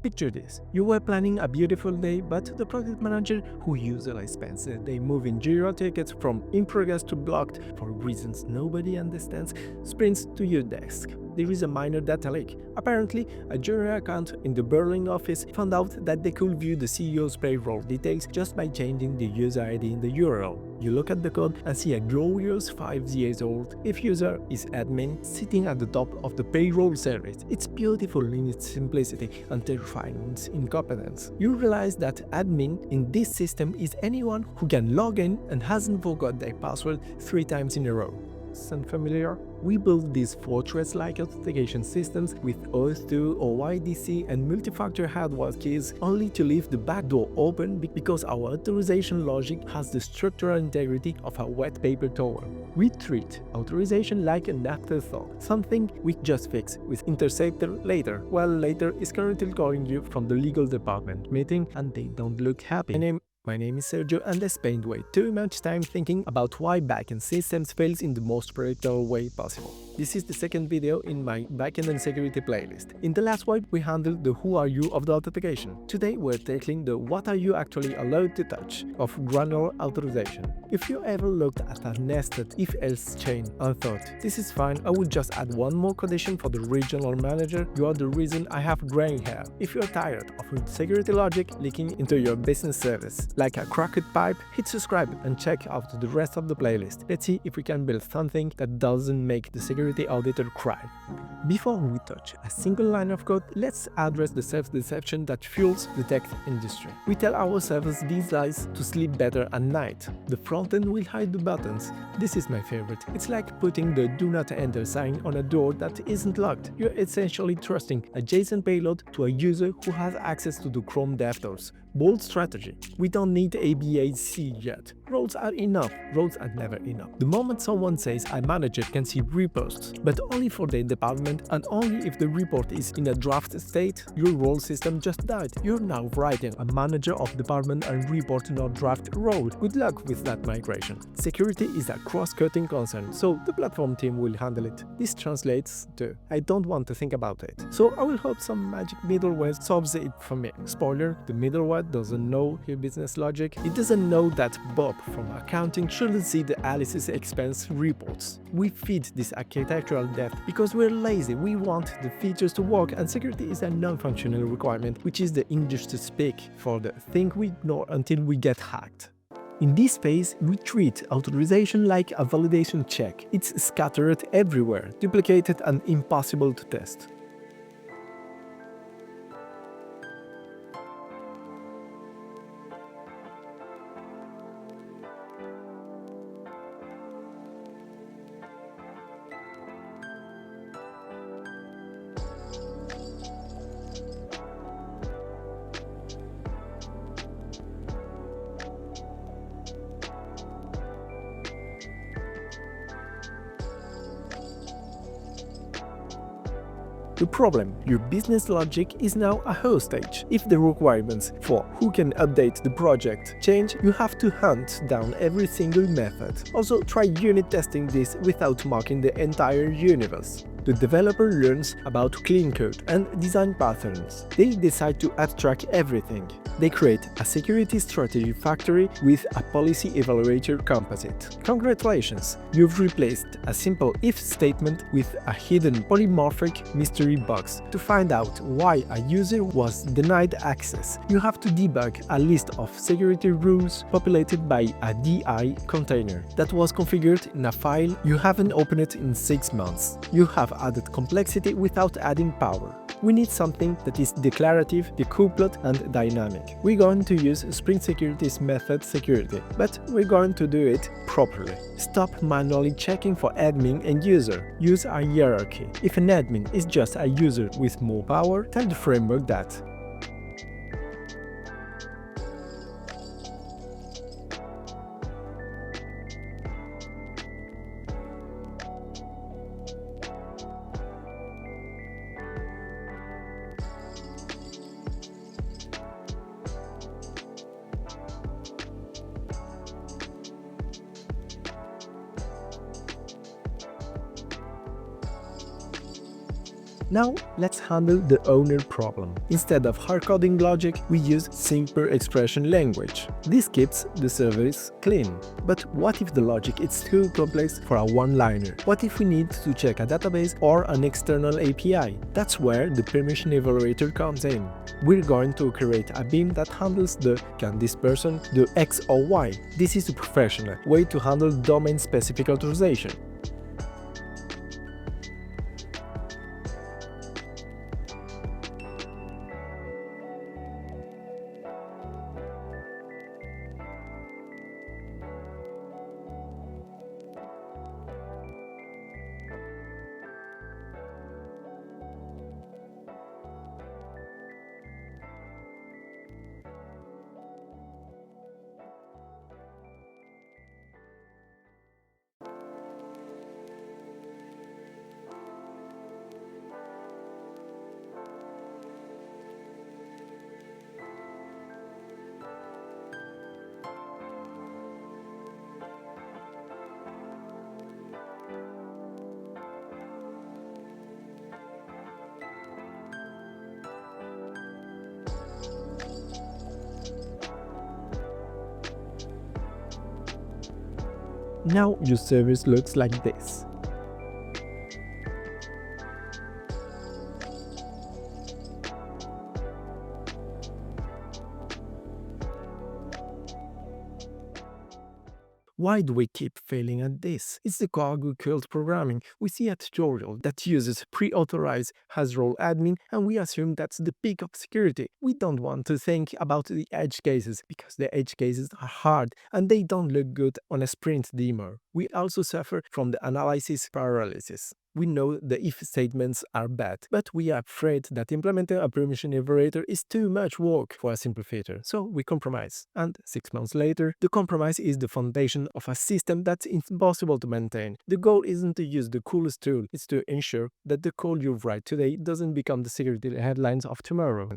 Picture this. You were planning a beautiful day, but the project manager, who usually spends the day moving Jira tickets from in progress to blocked for reasons nobody understands, sprints to your desk. There is a minor data leak. Apparently, a Jira account in the Berlin office found out that they could view the CEO's payroll details just by changing the user ID in the URL. You look at the code and see a glorious 5 years old if user.isAdmin sitting at the top of the payroll service. It's beautiful in its simplicity and terrifying in its incompetence. You realize that admin in this system is anyone who can log in and hasn't forgot their password 3 times in a row. Sound familiar? We build these fortress-like authentication systems with Auth2, OIDC, and multi-factor hardware keys only to leave the back door open because our authorization logic has the structural integrity of a wet paper towel. We treat authorization like an afterthought, something we just fix with interceptor later. Well, later is currently calling you from the legal department meeting and they don't look happy. My name is Sergio and I spend way too much time thinking about why backend systems fails in the most predictable way possible. This is the second video in my backend and security playlist. In the last one, we handled the who are you of the authentication. Today, we're tackling the what are you actually allowed to touch of granular authorization. If you ever looked at a nested if-else chain and thought, this is fine, I would just add one more condition for the regional manager, you are the reason I have gray hair. If you're tired of security logic leaking into your business service, like a cracked pipe, hit subscribe and check out the rest of the playlist. Let's see if we can build something that doesn't make the security auditor cry. Before we touch a single line of code, let's address the self-deception that fuels the tech industry. We tell ourselves these lies to sleep better at night. The front end will hide the buttons. This is my favorite. It's like putting the do not enter sign on a door that isn't locked. You're essentially trusting a JSON payload to a user who has access to the Chrome DevTools. Bold strategy. We don't need ABAC yet. Roles are enough. Roles are never enough. The moment someone says a manager can see reposts, but only for their department and only if the report is in a draft state, your role system just died. You're now writing a manager of department and report not draft role. Good luck with that migration. Security is a cross-cutting concern, so the platform team will handle it. This translates to I don't want to think about it. So I will hope some magic middleware solves it for me. Spoiler, the middleware doesn't know your business logic. It doesn't know that Bob from accounting shouldn't see the Alice's expense reports. We feed this architectural depth because we're lazy. We want the features to work, and security is a non-functional requirement, which is the industry speak for the thing we ignore until we get hacked. In this phase, we treat authorization like a validation check. It's scattered everywhere, duplicated and impossible to test. The problem, your business logic is now a hostage. If the requirements for who can update the project change, you have to hunt down every single method. Also, try unit testing this without mocking the entire universe. The developer learns about clean code and design patterns. They decide to abstract everything. They create a security strategy factory with a policy evaluator composite. Congratulations! You've replaced a simple if statement with a hidden polymorphic mystery box. To find out why a user was denied access, you have to debug a list of security rules populated by a DI container that was configured in a file you haven't opened in 6 months. You have added complexity without adding power. We need something that is declarative, decoupled, and dynamic. We're going to use Spring Security's method security, but we're going to do it properly. Stop manually checking for admin and user. Use our hierarchy. If an admin is just a user with more power, tell the framework that. Now let's handle the owner problem. Instead of hardcoding logic, we use simple expression language. This keeps the service clean. But what if the logic is too complex for a one-liner? What if we need to check a database or an external API? That's where the PermissionEvaluator comes in. We're going to create a beam that handles the "can this person do X or Y?" This is a professional way to handle domain-specific authorization. Now your service looks like this. Why do we keep failing at this? It's the code programming. We see a tutorial that uses pre-authorized as RoleAdmin and we assume that's the peak of security. We don't want to think about the edge cases because the edge cases are hard and they don't look good on a sprint demo. We also suffer from the analysis paralysis. We know the if statements are bad, but we are afraid that implementing a PermissionEvaluator is too much work for a simple feature, so we compromise. And 6 months later, the compromise is the foundation of a system that's impossible to maintain. The goal isn't to use the coolest tool, it's to ensure that the code you write today doesn't become the security headlines of tomorrow.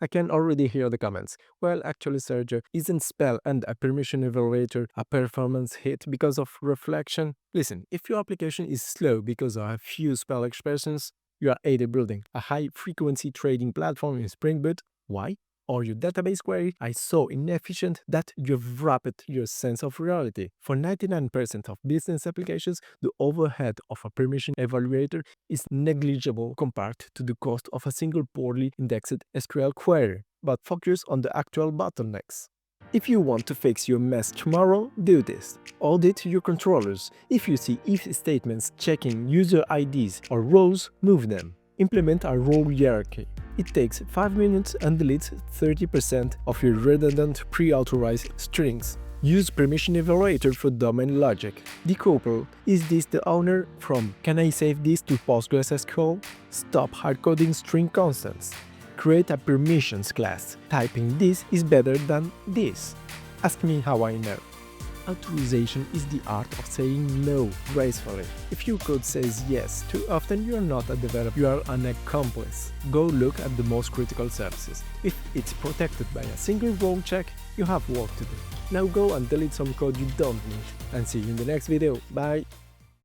I can already hear the comments. Well, actually, Sergio, isn't SpEL and a PermissionEvaluator a performance hit because of reflection? Listen, if your application is slow because of a few SpEL expressions, you are either building a high-frequency trading platform in Spring Boot. Why? Or your database query are so inefficient that you've wrapped your sense of reality. For 99% of business applications, the overhead of a PermissionEvaluator is negligible compared to the cost of a single poorly indexed SQL query. But focus on the actual bottlenecks. If you want to fix your mess tomorrow, do this. Audit your controllers. If you see if statements checking user IDs or roles, move them. Implement a role hierarchy. It takes 5 minutes and deletes 30% of your redundant pre-authorized strings. Use PermissionEvaluator for domain logic. Decouple. Is this the owner? From can I save this to PostgreSQL? Stop hardcoding string constants. Create a permissions class. Typing this is better than this. Ask me how I know. Authorization is the art of saying no gracefully. If your code says yes too often, you are not a developer, you are an accomplice. Go look at the most critical services. If it's protected by a single role check, you have work to do. Now go and delete some code you don't need. And see you in the next video. Bye!